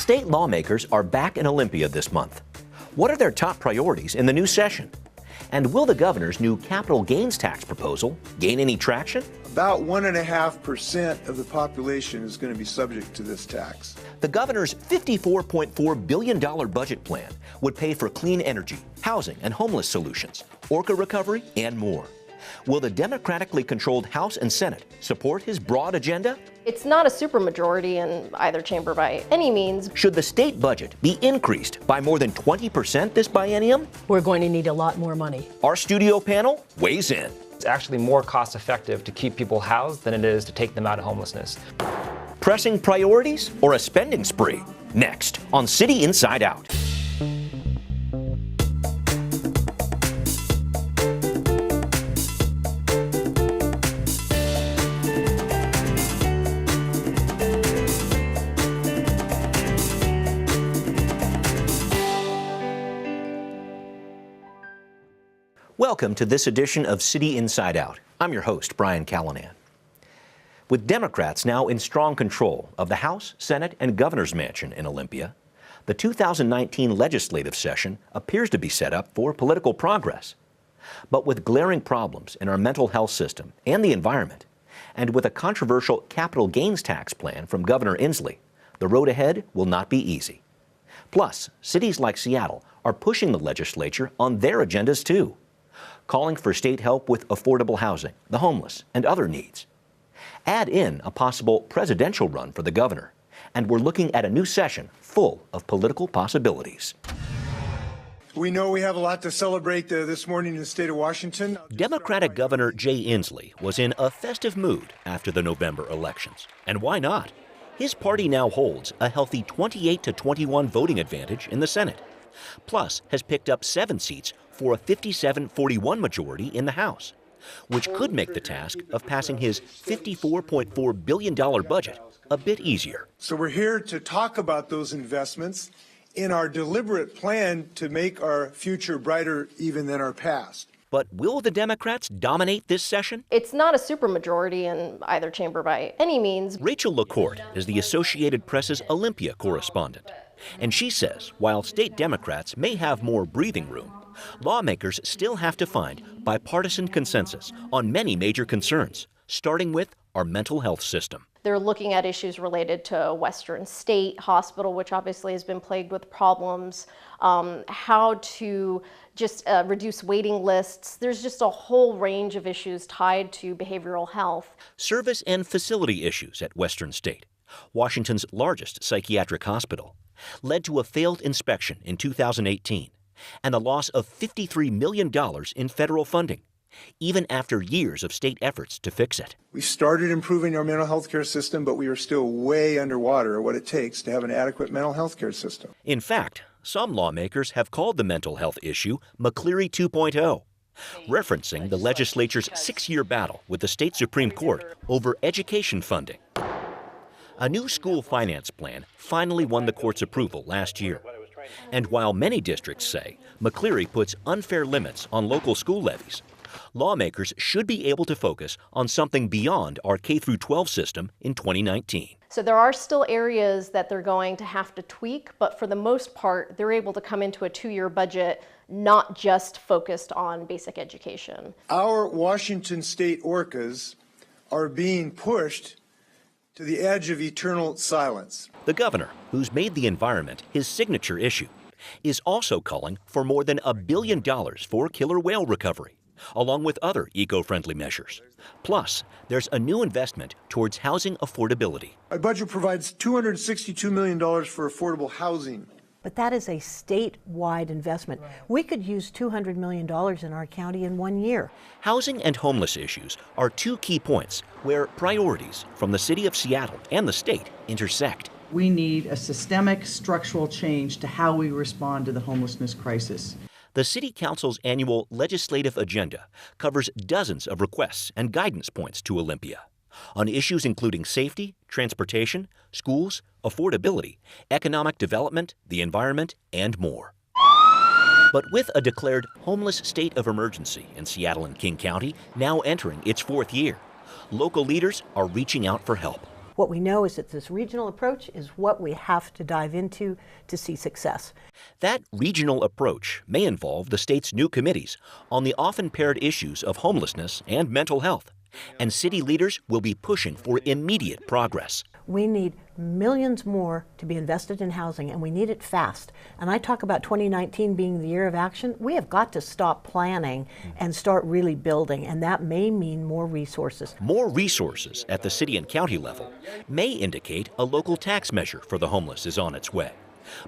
State lawmakers are back in Olympia this month. What are their top priorities in the new session? And will the governor's new capital gains tax proposal gain any traction? About 1.5% of the population is going to be subject to this tax. The governor's $54.4 billion budget plan would pay for clean energy, housing and homeless solutions, orca recovery, and more. Will the democratically controlled House and Senate support his broad agenda? It's not a supermajority in either chamber by any means. Should the state budget be increased by more than 20% this biennium? We're going to need a lot more money. Our studio panel weighs in. It's actually more cost effective to keep people housed than it is to take them out of homelessness. Pressing priorities or a spending spree? Next on City Inside Out. Welcome to this edition of City Inside Out. I'm your host, Brian Callanan. With Democrats now in strong control of the House, Senate, and Governor's Mansion in Olympia, the 2019 legislative session appears to be set up for political progress. But with glaring problems in our mental health system and the environment, and with a controversial capital gains tax plan from Governor Inslee, the road ahead will not be easy. Plus, cities like Seattle are pushing the legislature on their agendas too, calling for state help with affordable housing, the homeless, and other needs. Add in a possible presidential run for the governor, and we're looking at a new session full of political possibilities. We know we have a lot to celebrate this morning in the state of Washington. Democratic Governor Jay Inslee was in a festive mood after the November elections. And why not? His party now holds a healthy 28-21 voting advantage in the Senate, plus has picked up 7 seats for a 57-41 majority in the House, which could make the task of passing his $54.4 billion budget a bit easier. So we're here to talk about those investments in our deliberate plan to make our future brighter even than our past. But will the Democrats dominate this session? It's not a supermajority in either chamber by any means. Rachel LaCourte is the Associated Press's Olympia correspondent, and she says while state Democrats may have more breathing room, lawmakers still have to find bipartisan consensus on many major concerns, starting with our mental health system. They're looking at issues related to Western State Hospital, which obviously has been plagued with problems, how to just reduce waiting lists. There's just a whole range of issues tied to behavioral health. Service and facility issues at Western State, Washington's largest psychiatric hospital, led to a failed inspection in 2018 and the loss of $53 million in federal funding, even after years of state efforts to fix it. We started improving our mental health care system, but we are still way underwater at what it takes to have an adequate mental health care system. In fact, some lawmakers have called the mental health issue McCleary 2.0, referencing the legislature's 6-year battle with the state Supreme Court over education funding. A new school finance plan finally won the court's approval last year. And while many districts say McCleary puts unfair limits on local school levies, lawmakers should be able to focus on something beyond our K-12 system in 2019. So there are still areas that they're going to have to tweak, but for the most part, they're able to come into a 2-year budget not just focused on basic education. Our Washington State orcas are being pushed to the edge of eternal silence. The governor, who's made the environment his signature issue, is also calling for more than $1 billion for killer whale recovery, along with other eco-friendly measures. Plus, there's a new investment towards housing affordability. My budget provides $262 million for affordable housing. But that is a statewide investment. We could use $200 million in our county in 1 year. Housing and homeless issues are 2 key points where priorities from the city of Seattle and the state intersect. We need a systemic structural change to how we respond to the homelessness crisis. The City Council's annual legislative agenda covers dozens of requests and guidance points to Olympia on issues including safety, transportation, schools, affordability, economic development, the environment, and more. But with a declared homeless state of emergency in Seattle and King County now entering its 4th year, local leaders are reaching out for help. What we know is that this regional approach is what we have to dive into to see success. That regional approach may involve the state's new committees on the often paired issues of homelessness and mental health, and city leaders will be pushing for immediate progress. We need millions more to be invested in housing, and we need it fast. And I talk about 2019 being the year of action. We have got to stop planning and start really building, and that may mean more resources. More resources at the city and county level may indicate a local tax measure for the homeless is on its way.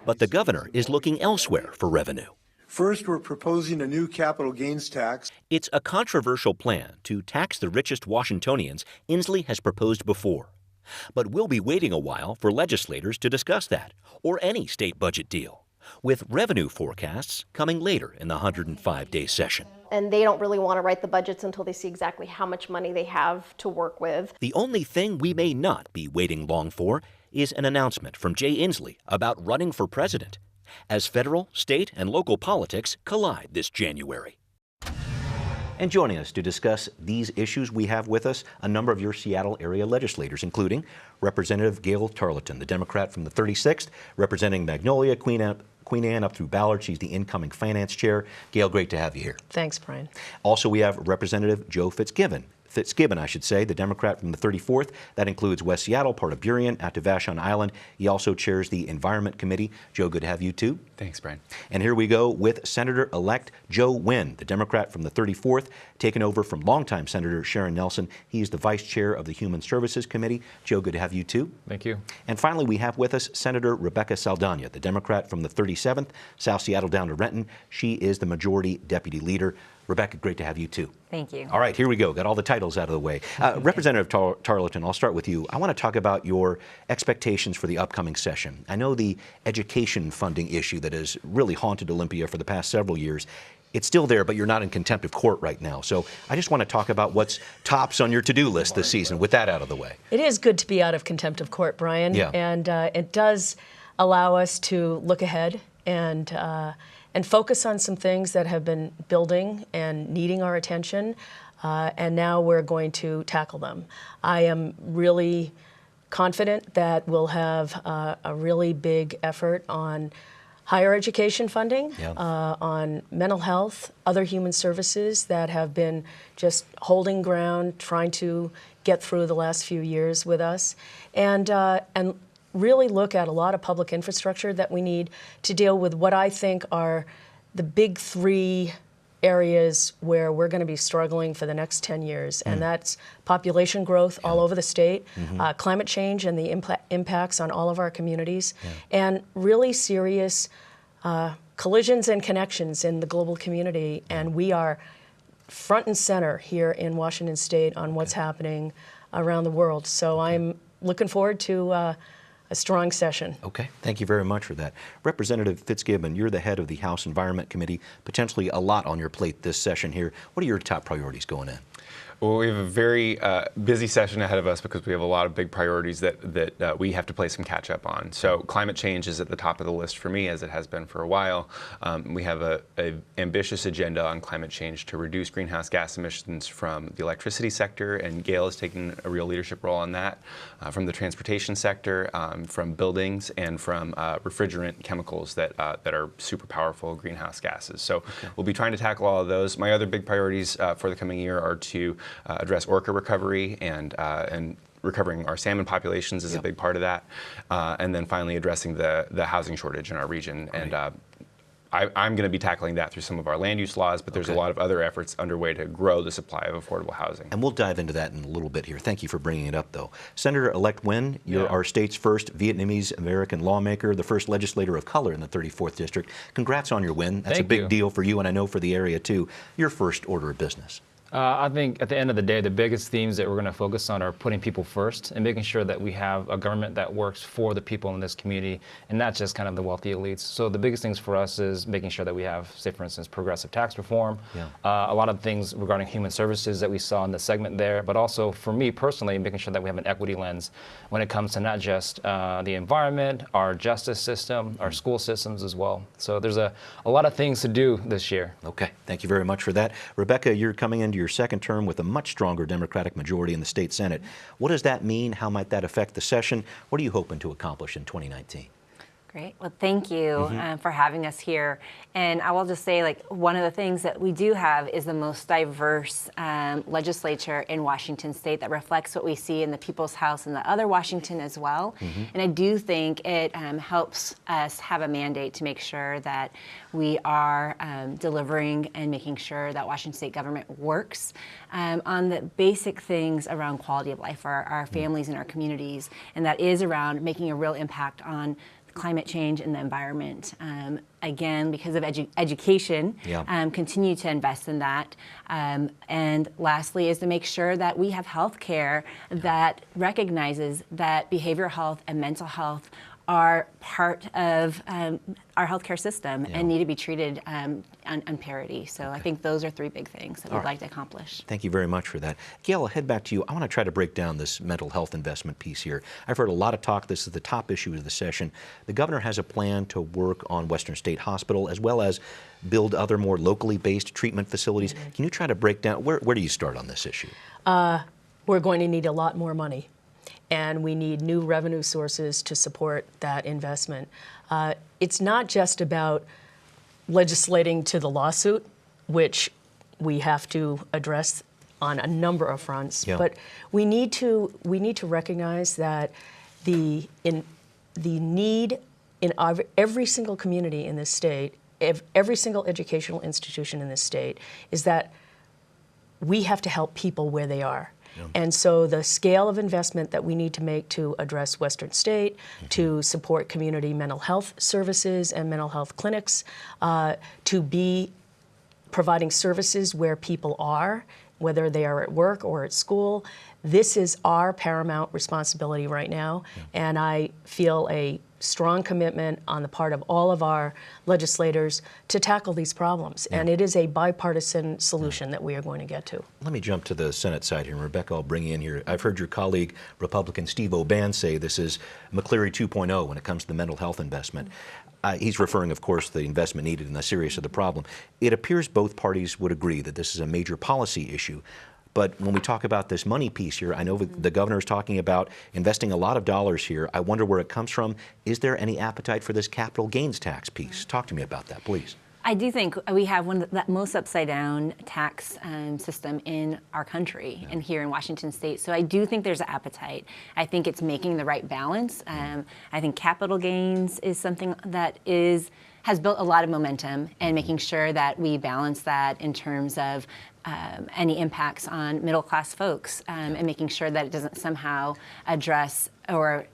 But the governor is looking elsewhere for revenue. First, we're proposing a new capital gains tax. It's a controversial plan to tax the richest Washingtonians Inslee has proposed before. But we'll be waiting a while for legislators to discuss that, or any state budget deal, with revenue forecasts coming later in the 105-day session. And they don't really want to write the budgets until they see exactly how much money they have to work with. The only thing we may not be waiting long for is an announcement from Jay Inslee about running for president, as federal, state, and local politics collide this January. And joining us to discuss these issues, we have with us a number of your Seattle area legislators, including Representative Gael Tarleton, the Democrat from the 36th, representing Magnolia, Queen Anne up through Ballard. She's the incoming finance chair. Gael, great to have you here. Thanks, Brian. Also, we have Representative Joe Fitzgibbon, the Democrat from the 34th. That includes West Seattle, part of Burien, out to Vashon Island. He also chairs the Environment Committee. Joe, good to have you too. Thanks, Brian. And here we go with Senator-elect Joe Nguyen, the Democrat from the 34th, taken over from longtime Senator Sharon Nelson. He's the vice chair of the Human Services Committee. Joe, good to have you too. Thank you. And finally, we have with us Senator Rebecca Saldaña, the Democrat from the 37th, South Seattle down to Renton. She is the majority deputy leader. Rebecca, great to have you too. Thank you. All right, here we go. Got all the titles out of the way. Representative Tarleton, I'll start with you. I want to talk about your expectations for the upcoming session. I know the education funding issue that has really haunted Olympia for the past several years. It's still there, but you're not in contempt of court right now. So I just want to talk about what's tops on your to-do list this season, with that out of the way. It is good to be out of contempt of court, Brian. Yeah. And it does allow us to look ahead and focus on some things that have been building and needing our attention, and now we're going to tackle them. I am really confident that we'll have a really big effort on higher education funding, on mental health, other human services that have been just holding ground, trying to get through the last few years with us, and really look at a lot of public infrastructure that we need to deal with what I think are the big three areas where we're going to be struggling for the next 10 years. And that's population growth all over the state, climate change and the impacts on all of our communities, and really serious collisions and connections in the global community. And we are front and center here in Washington State on what's happening around the world. So I'm looking forward to a strong session. Okay, thank you very much for that. Representative Fitzgibbon, you're the head of the House Environment Committee, potentially a lot on your plate this session here. What are your top priorities going in? Well, we have a very busy session ahead of us because we have a lot of big priorities that we have to play some catch up on. So climate change is at the top of the list for me, as it has been for a while. We have an ambitious agenda on climate change to reduce greenhouse gas emissions from the electricity sector, and Gael is taking a real leadership role on that, from the transportation sector, from buildings, and from refrigerant chemicals that are super powerful greenhouse gases. So we'll be trying to tackle all of those. My other big priorities for the coming year are to address orca recovery, and recovering our salmon populations is a big part of that. And then finally addressing the housing shortage in our region. And I'm going to be tackling that through some of our land use laws, but there's a lot of other efforts underway to grow the supply of affordable housing. And we'll dive into that in a little bit here. Thank you for bringing it up, though. Senator-elect Nguyen, you're our state's first Vietnamese-American lawmaker, the first legislator of color in the 34th District. Congrats on your win. That's a big deal for you, and I know for the area, too. Your first order of business. I think at the end of the day, the biggest themes that we're going to focus on are putting people first and making sure that we have a government that works for the people in this community and not just kind of the wealthy elites. So the biggest things for us is making sure that we have, say, for instance, progressive tax reform, a lot of things regarding human services that we saw in the segment there, but also for me personally, making sure that we have an equity lens when it comes to not just the environment, our justice system, our school systems as well. So there's a lot of things to do this year. Okay, thank you very much for that. Rebecca, you're coming into your second term with a much stronger Democratic majority in the state Senate. What does that mean? How might that affect the session? What are you hoping to accomplish in 2019? Great. Well, thank you for having us here. And I will just say, like, one of the things that we do have is the most diverse legislature in Washington state that reflects what we see in the People's House and the other Washington as well. And I do think it helps us have a mandate to make sure that we are delivering and making sure that Washington state government works on the basic things around quality of life for our families and our communities. And that is around making a real impact on climate change and the environment. Again, because of education, continue to invest in that. And lastly is to make sure that we have health care that recognizes that behavioral health and mental health are part of our healthcare system and need to be treated on parity. So I think those are three big things that we'd like to accomplish. Thank you very much for that. Gail, I'll head back to you. I want to try to break down this mental health investment piece here. I've heard a lot of talk. This is the top issue of the session. The governor has a plan to work on Western State Hospital as well as build other more locally based treatment facilities. Can you try to break down, where do you start on this issue? We're going to need a lot more money, and we need new revenue sources to support that investment. It's not just about legislating to the lawsuit, which we have to address on a number of fronts, but we need to recognize that the need in every single community in this state, every single educational institution in this state, is that we have to help people where they are. And so the scale of investment that we need to make to address Western State, to support community mental health services and mental health clinics, to be providing services where people are, whether they are at work or at school, this is our paramount responsibility right now. And I feel a strong commitment on the part of all of our legislators to tackle these problems. And it is a bipartisan solution that we are going to get to. Let me jump to the Senate side here. Rebecca, I'll bring you in here. I've heard your colleague, Republican Steve O'Ban, say this is McCleary 2.0 when it comes to the mental health investment. He's referring, of course, to the investment needed and the seriousness of the problem. It appears both parties would agree that this is a major policy issue. But when we talk about this money piece here, I know the governor is talking about investing a lot of dollars here. I wonder where it comes from. Is there any appetite for this capital gains tax piece? Talk to me about that, please. I do think we have one of the most upside down tax system in our country and here in Washington state. So I do think there's an appetite. I think it's making the right balance. I think capital gains is something that has built a lot of momentum, and making sure that we balance that in terms of any impacts on middle class folks, and making sure that it doesn't somehow address or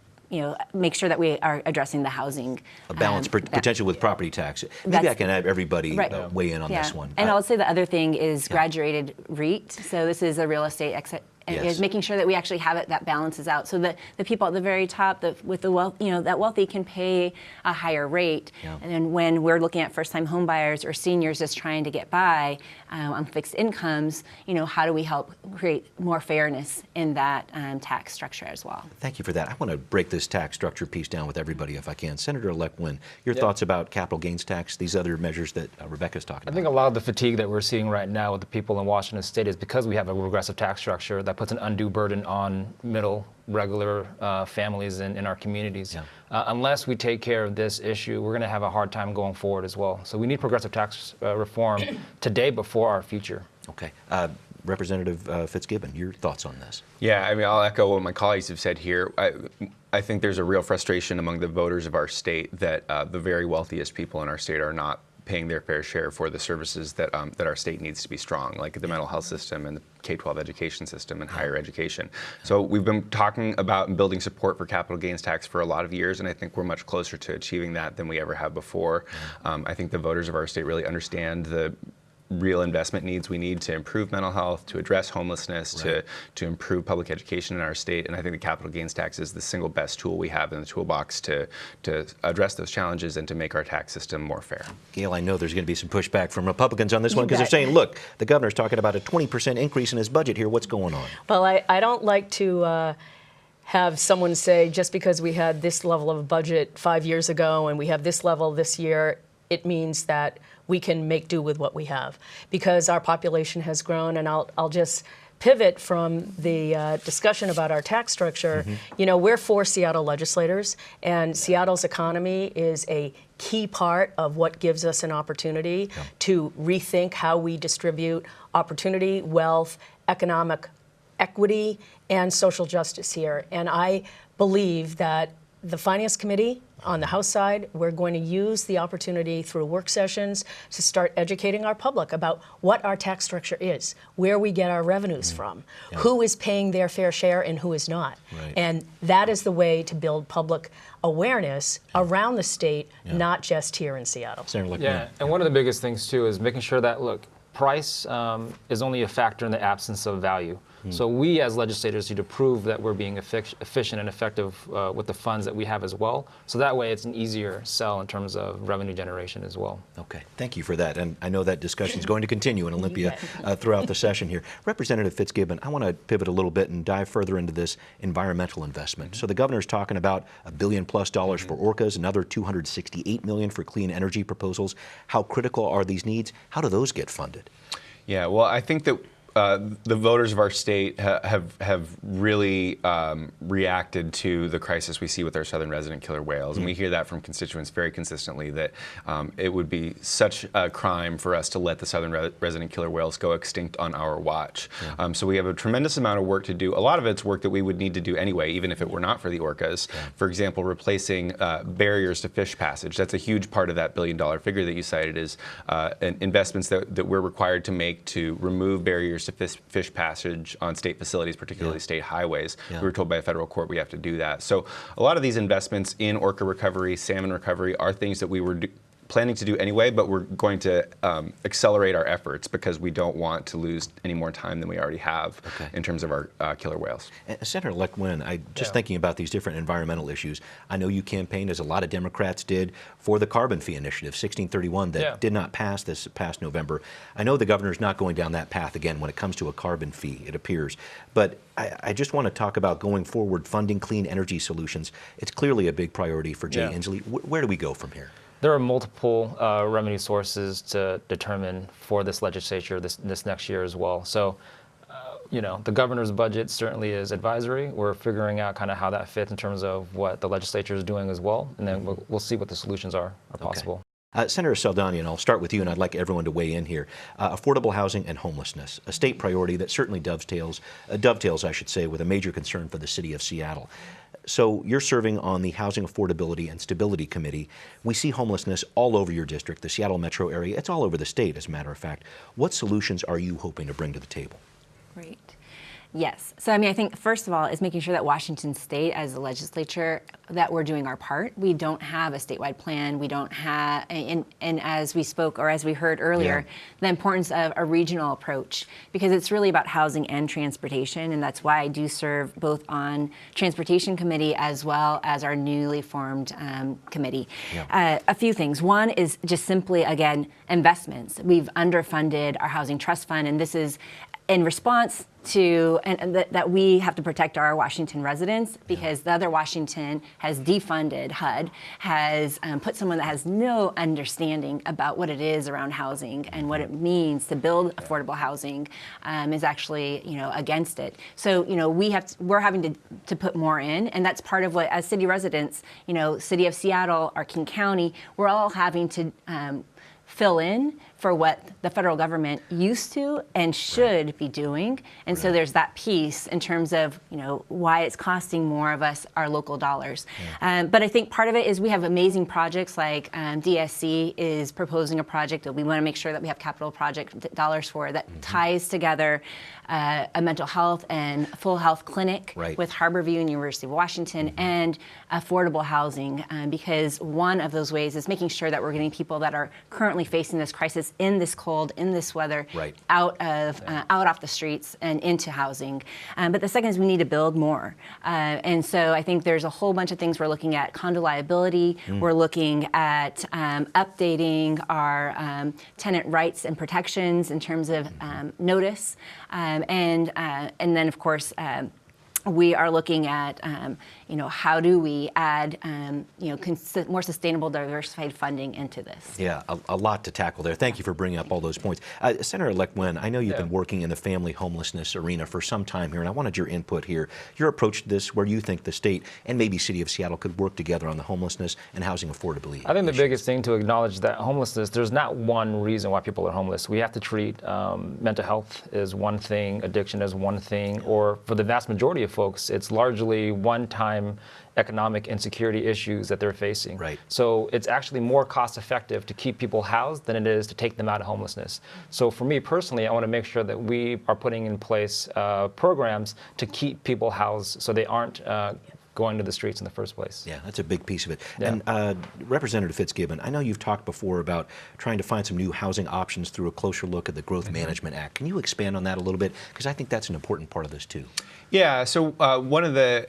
make sure that we are addressing the housing. A balance potential with property tax. Maybe I can have everybody weigh in on this one. And I would say the other thing is graduated REIT. So this is a real estate exit. Is making sure that we actually have it that balances out, so that the people at the very top, with the wealth, that wealthy, can pay a higher rate. And then when we're looking at first-time home buyers or seniors just trying to get by on fixed incomes, how do we help create more fairness in that tax structure as well? Thank you for that. I want to break this tax structure piece down with everybody if I can. Senator-elect Nguyen, your thoughts about capital gains tax, these other measures that Rebecca's talking about? I think a lot of the fatigue that we're seeing right now with the people in Washington state is because we have a regressive tax structure that puts an undue burden on middle, regular families in our communities. Unless we take care of this issue, we're going to have a hard time going forward as well. So we need progressive tax reform today before our future. Okay. Representative Fitzgibbon, your thoughts on this? Yeah, I mean, I'll echo what my colleagues have said here. I think there's a real frustration among the voters of our state that the very wealthiest people in our state are not paying their fair share for the services that our state needs to be strong, like the mental health system and the K-12 education system and higher education. So we've been talking about and building support for capital gains tax for a lot of years, and I think we're much closer to achieving that than we ever have before. I think the voters of our state really understand the real investment needs we need to improve mental health, to address homelessness, to improve public education in our state. And I think the capital gains tax is the single best tool we have in the toolbox to address those challenges and to make our tax system more fair. Gail, I know there's going to be some pushback from Republicans on this one because they're saying, look, the governor's talking about a 20% increase in his budget here. What's going on? Well, I don't like to have someone say just because we had this level of budget 5 years ago and we have this level this year, it means that we can make do with what we have because our population has grown. And I'll just pivot from the discussion about our tax structure. You know, we're 4 Seattle legislators, and Seattle's economy is a key part of what gives us an opportunity to rethink how we distribute opportunity, wealth, economic equity, and social justice here. And I believe that the Finance Committee on the House side, we're going to use the opportunity through work sessions to start educating our public about what our tax structure is, where we get our revenues from, who is paying their fair share and who is not. And that is the way to build public awareness around the state, not just here in Seattle. And one of the biggest things too is making sure that, look, price is only a factor in the absence of value. So we as legislators need to prove that we're being efficient and effective with the funds that we have as well. So that way it's an easier sell in terms of revenue generation as well. Okay, thank you for that. And I know that discussion is going to continue in Olympia throughout the session here. Representative Fitzgibbon, I want to pivot a little bit and dive further into this environmental investment. So the governor's talking about $1 billion+ for orcas, another $268 million for clean energy proposals. How critical are these needs? How do those get funded? Yeah, well, I think that the voters of our state have really reacted to the crisis we see with our southern resident killer whales. And we hear that from constituents very consistently, that it would be such a crime for us to let the southern resident killer whales go extinct on our watch. So we have a tremendous amount of work to do. A lot of it's work that we would need to do anyway, even if it were not for the orcas. For example, replacing barriers to fish passage. That's a huge part of that $1 billion figure that you cited, is investments that we're required to make to remove barriers to fish passage on state facilities, particularly state highways. We were told by a federal court we have to do that. So a lot of these investments in orca recovery, salmon recovery, are things that we were planning to do anyway, but we're going to accelerate our efforts because we don't want to lose any more time than we already have in terms of our killer whales. Senator-elect Nguyen, just thinking about these different environmental issues, I know you campaigned, as a lot of Democrats did, for the carbon fee initiative, 1631, that did not pass this past November. I know the governor's not going down that path again when it comes to a carbon fee, it appears. But I just want to talk about going forward, funding clean energy solutions. It's clearly a big priority for Jay Inslee. Where do we go from here? There are multiple revenue sources to determine for this legislature this next year as well. So, you know, the governor's budget certainly is advisory. We're figuring out kind of how that fits in terms of what the legislature is doing as well, and then we'll see what the solutions are possible. Senator Saldaña, and I'll start with you, and I'd like everyone to weigh in here. Affordable housing and homelessness, a state priority that certainly dovetails, I should say, with a major concern for the city of Seattle. So you're serving on the Housing Affordability and Stability Committee. We see homelessness all over your district, the Seattle metro area. It's all over the state, as a matter of fact. What solutions are you hoping to bring to the table? Great. Yes. So, I mean, I think first of all is making sure that Washington State, as a legislature, that we're doing our part. We don't have a statewide plan. We don't have, and as we spoke, or as we heard earlier, the importance of a regional approach, because it's really about housing and transportation. And that's why I do serve both on Transportation Committee as well as our newly formed committee. A few things. One is just simply, again, investments. We've underfunded our Housing Trust Fund, and this is in response to, that we have to protect our Washington residents, because the other Washington has defunded HUD, has put someone that has no understanding about what it is around housing and what it means to build affordable housing, is actually, you know, against it. So, you know, we're having to put more in, and that's part of what, as city residents, you know, City of Seattle, our King County, we're all having to fill in for what the federal government used to and should be doing. And so there's that piece in terms of, you know, why it's costing more of us our local dollars. But I think part of it is we have amazing projects like DSC is proposing a project that we want to make sure that we have capital project dollars for, that ties together a mental health and full health clinic with Harborview and University of Washington and affordable housing, because one of those ways is making sure that we're getting people that are currently facing this crisis in this cold, in this weather, out off the streets and into housing. But the second is we need to build more. And so I think there's a whole bunch of things we're looking at. Condo liability, we're looking at updating our tenant rights and protections in terms of notice. And then, of course, we are looking at, how do we add more sustainable, diversified funding into this? Yeah, a lot to tackle there. Thank you for bringing up all those points. Senator-elect Nguyen, I know you've been working in the family homelessness arena for some time here, and I wanted your input here. Your approach to this, where you think the state and maybe City of Seattle could work together on the homelessness and housing affordability. I think the biggest thing to acknowledge that homelessness, there's not one reason why people are homeless. We have to treat mental health is one thing, addiction is one thing, or for the vast majority of folks, it's largely one-time economic insecurity issues that they're facing. Right. So it's actually more cost effective to keep people housed than it is to take them out of homelessness. So for me personally, I want to make sure that we are putting in place programs to keep people housed so they aren't going to the streets in the first place. Yeah, that's a big piece of it. Yeah. And Representative Fitzgibbon, I know you've talked before about trying to find some new housing options through a closer look at the Growth Management Act. Can you expand on that a little bit? Because I think that's an important part of this too. Yeah, so one of the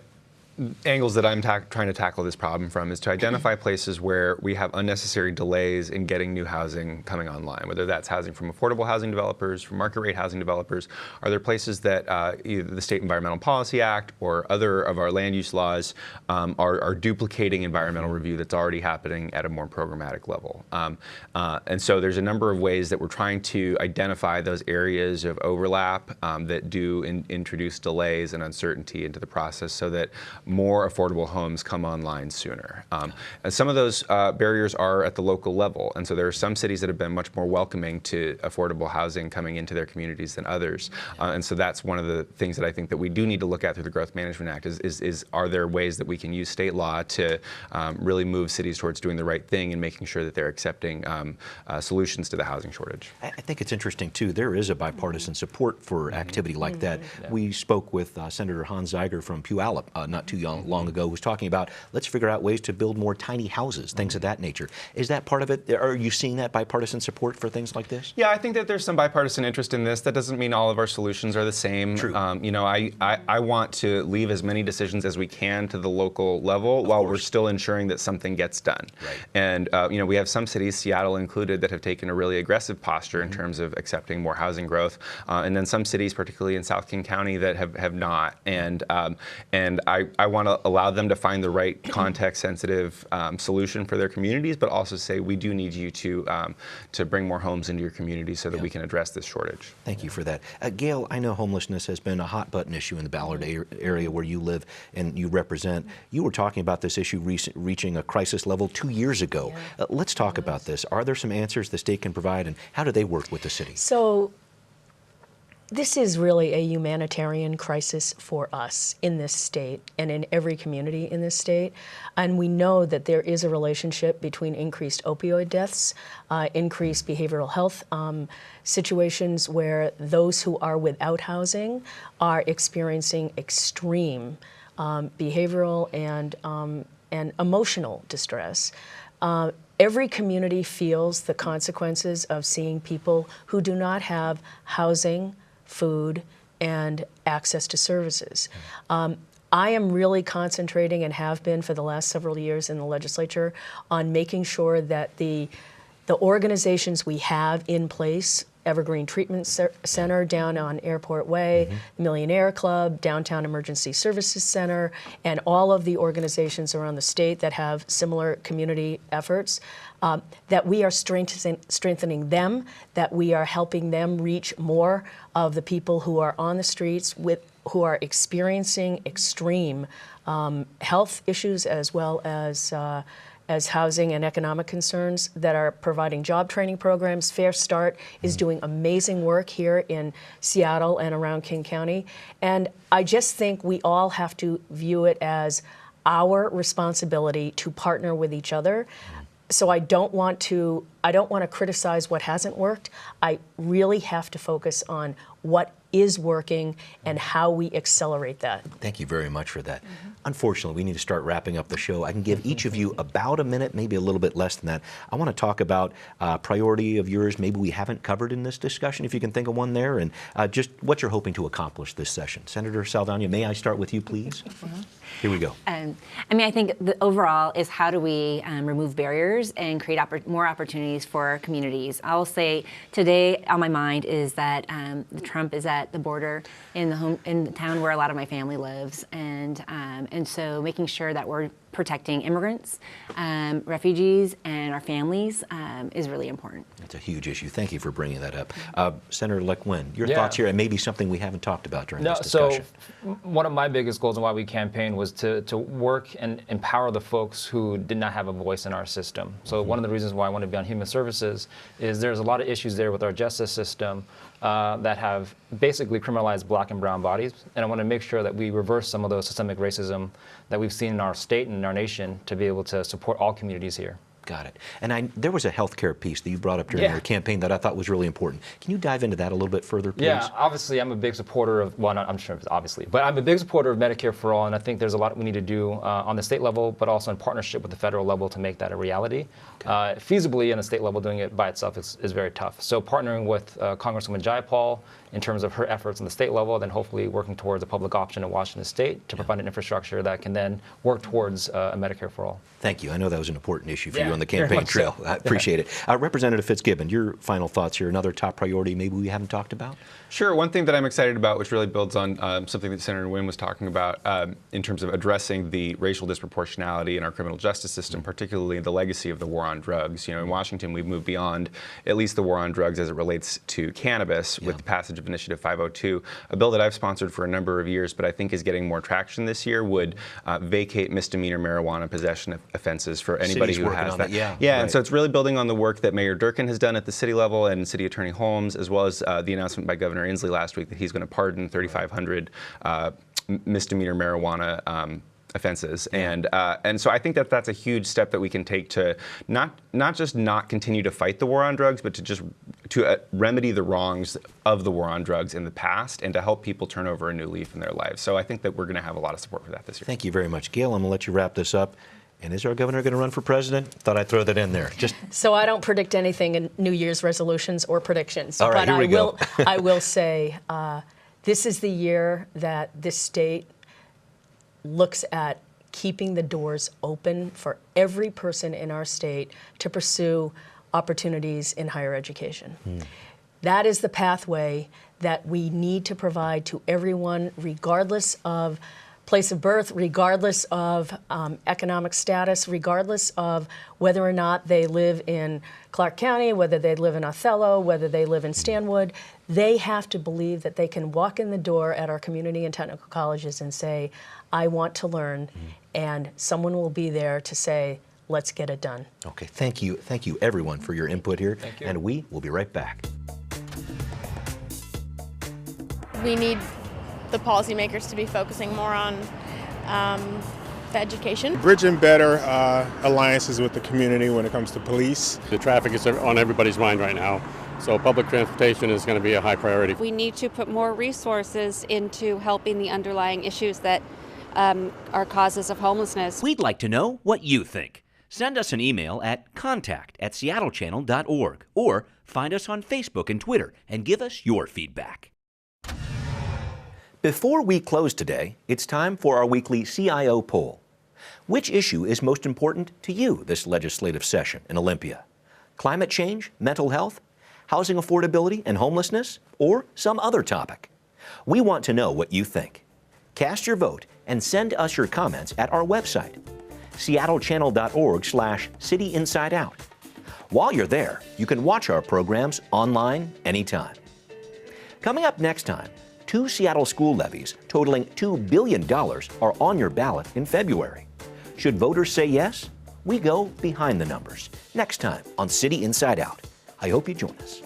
angles that I'm trying to tackle this problem from is to identify places where we have unnecessary delays in getting new housing coming online, whether that's housing from affordable housing developers, from market rate housing developers. Are there places that either the State Environmental Policy Act or other of our land use laws are duplicating environmental review that's already happening at a more programmatic level? And so there's a number of ways that we're trying to identify those areas of overlap that do introduce delays and uncertainty into the process so that more affordable homes come online sooner. And some of those barriers are at the local level. And so there are some cities that have been much more welcoming to affordable housing coming into their communities than others. And so that's one of the things that I think that we do need to look at through the Growth Management Act is are there ways that we can use state law to really move cities towards doing the right thing and making sure that they're accepting solutions to the housing shortage. I think it's interesting too, there is a bipartisan support for activity like that. Yeah. We spoke with Senator Hans Zeiger from Puyallup not too long ago, who was talking about let's figure out ways to build more tiny houses, things of that nature. Is that part of it? Are you seeing that bipartisan support for things like this? Yeah, I think that there's some bipartisan interest in this. That doesn't mean all of our solutions are the same. True. I want to leave as many decisions as we can to the local level while we're still ensuring that something gets done. Right. And we have some cities, Seattle included, that have taken a really aggressive posture in terms of accepting more housing growth, and then some cities, particularly in South King County, that have not. And I want to allow them to find the right context-sensitive solution for their communities, but also say we do need you to bring more homes into your community so that we can address this shortage. Thank you for that. Gail, I know homelessness has been a hot-button issue in the Ballard area where you live and you represent. You were talking about this issue reaching a crisis level 2 years ago. Yeah. Let's talk about this. Are there some answers the state can provide, and how do they work with the city? So this is really a humanitarian crisis for us in this state and in every community in this state. And we know that there is a relationship between increased opioid deaths, increased behavioral health situations where those who are without housing are experiencing extreme behavioral and emotional distress. Every community feels the consequences of seeing people who do not have housing, food, and access to services. I am really concentrating, and have been for the last several years in the legislature, on making sure that the organizations we have in place, Evergreen Treatment Center down on Airport Way, Millionaire Club, Downtown Emergency Services Center, and all of the organizations around the state that have similar community efforts, that we are strengthening them, that we are helping them reach more of the people who are on the streets who are experiencing extreme health issues as well as housing and economic concerns, that are providing job training programs. Fair Start is doing amazing work here in Seattle and around King County. And I just think we all have to view it as our responsibility to partner with each other. So I don't want to criticize what hasn't worked. I really have to focus on what is working and how we accelerate that. Thank you very much for that. Unfortunately, we need to start wrapping up the show. I can give each of you about a minute, maybe a little bit less than that. I want to talk about a priority of yours maybe we haven't covered in this discussion, if you can think of one there, and just what you're hoping to accomplish this session. Senator Saldaña, may I start with you, please? Here we go. I think the overall is how do we remove barriers and create more opportunities for our communities. I will say today on my mind is that Trump is at at the border in the town where a lot of my family lives, and so making sure that we're protecting immigrants, refugees, and our families is really important. It's a huge issue. Thank you for bringing that up. Senator Nguyen, your thoughts here, and maybe something we haven't talked about during this discussion. So one of my biggest goals and why we campaigned was to work and empower the folks who did not have a voice in our system. So one of the reasons why I want to be on Human Services is there's a lot of issues there with our justice system that have basically criminalized black and brown bodies, and I want to make sure that we reverse some of those systemic racism that we've seen in our state and in our nation to be able to support all communities here. Got it. And there was a healthcare piece that you brought up during your campaign that I thought was really important. Can you dive into that a little bit further, please? Yeah, obviously I'm a big supporter of, well, I'm sure it's obviously, but I'm a big supporter of Medicare for All, and I think there's a lot we need to do on the state level, but also in partnership with the federal level to make that a reality. Okay. Feasibly on the state level, doing it by itself is very tough. So partnering with Congresswoman Jayapal in terms of her efforts on the state level, then hopefully working towards a public option in Washington State to provide an infrastructure that can then work towards a Medicare for All. Thank you. I know that was an important issue for you on the campaign trail. I appreciate it. Representative Fitzgibbon, your final thoughts here, another top priority maybe we haven't talked about? Sure. One thing that I'm excited about, which really builds on something that Senator Nguyen was talking about in terms of addressing the racial disproportionality in our criminal justice system, particularly the legacy of the war on drugs. You know, in Washington, we've moved beyond at least the war on drugs as it relates to cannabis with the passage of Initiative 502, a bill that I've sponsored for a number of years, but I think is getting more traction this year, would vacate misdemeanor marijuana possession offenses for anybody who has that. And so it's really building on the work that Mayor Durkin has done at the city level and City Attorney Holmes, as well as the announcement by Governor Inslee last week that he's going to pardon 3,500 misdemeanor marijuana offenses, and so I think that that's a huge step that we can take to not just not continue to fight the war on drugs, but to just remedy the wrongs of the war on drugs in the past and to help people turn over a new leaf in their lives. So I think that we're going to have a lot of support for that this year. Thank you very much, Gail. I'm going to let you wrap this up. And is our governor going to run for president? Thought I'd throw that in there. So I don't predict anything in New Year's resolutions or predictions. All right, but here we go. I will say this is the year that this state looks at keeping the doors open for every person in our state to pursue opportunities in higher education. That is the pathway that we need to provide to everyone, regardless of place of birth, regardless of economic status, regardless of whether or not they live in Clark County, whether they live in Othello, whether they live in Stanwood. They have to believe that they can walk in the door at our community and technical colleges and say, I want to learn, and someone will be there to say, let's get it done. Okay, thank you everyone for your input here, Thank you. and we will be right back. We need the policymakers to be focusing more on the education. Bridging better alliances with the community when it comes to police. The traffic is on everybody's mind right now, so public transportation is going to be a high priority. We need to put more resources into helping the underlying issues that are causes of homelessness. We'd like to know what you think. Send us an email at contact@seattlechannel.org or find us on Facebook and Twitter and give us your feedback. Before we close today, it's time for our weekly CIO poll. Which issue is most important to you this legislative session in Olympia? Climate change, mental health, housing affordability and homelessness, or some other topic? We want to know what you think. Cast your vote and send us your comments at our website, seattlechannel.org/cityinsideout. While you're there, you can watch our programs online anytime. Coming up next time, 2 Seattle school levies totaling $2 billion are on your ballot in February. Should voters say yes? We go behind the numbers next time on City Inside Out. I hope you join us.